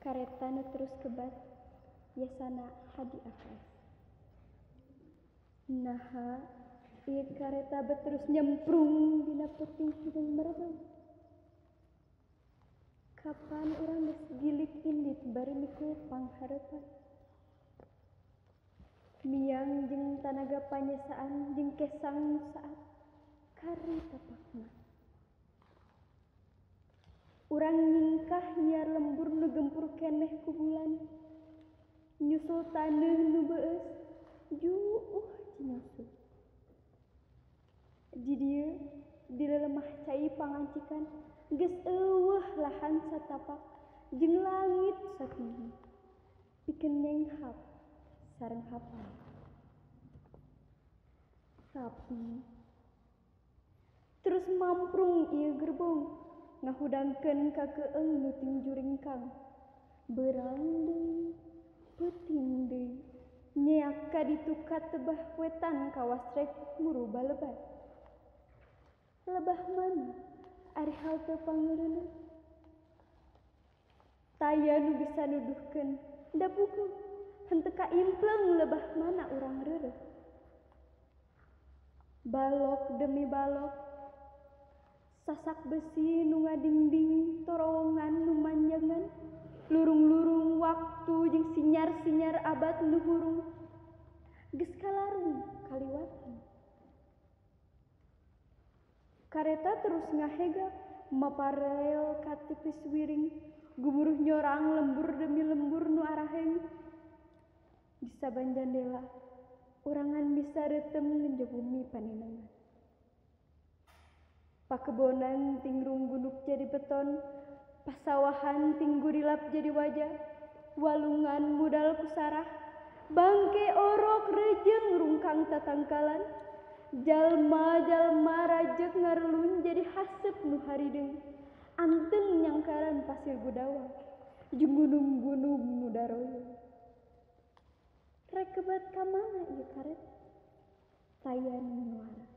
Kareta nu terus kebat yasana hadi akas. Naha ieu kareta terus nyemprung dina peuting hideung merebang. Kapan urang geus gilik indit bari mikul panghareupan. Miang jeung tanaga panyesaan jeung kesang nu saat kari tapakna. Urang nyingkah nyiar lembur nu gempur keneh ku bulan. Nyusul taneuh nu beueus juuh cinyusuh. Di dieu di lelemah cai pangancikan geus euweuh lahan satapak jeung langit satinggi. Pikeun nenghap sareng hapal. Tapi terus mamprung ieu gerbong ngahudangkeun ka keeng nu tinju ringkang. Beurang deui, peuting deui, nyeak ka ditu ka tebah wetan kawas rek muru balebat. Lebah mana ari hal teu pangeureuneut? Taya nu bisa nuduhkeun da puguh henteu kaimpleng lebah mana urang reureuh. Balok demi balok sasak besi nu ngadingding terowongan nu manjangan, lurung-lurung waktu jeung sinyar-sinyar abad nu hurung geus kalarung kaliwatan. Kareta terus ngahegap maparel ka tipis wiring, gumuruh nyorang lembur demi lembur nu araheng. Di saban jandela urangan bisa reuteum ngeunjog bumi paninengan. Pakebonan tingrung gunuk jadi beton, pasawahan tinggu dilap jadi wajah, walungan mudal kusarah, bangke orok rejeung rungkang tatangkalan, jalma-jalma rajek ngarelun jadi haseup nu harideung, anteng nyangkaran pasir Gudawa, jeung gunung-gunung nu daroyong. Rek kebat ka mana ieu karet? Tayan muara.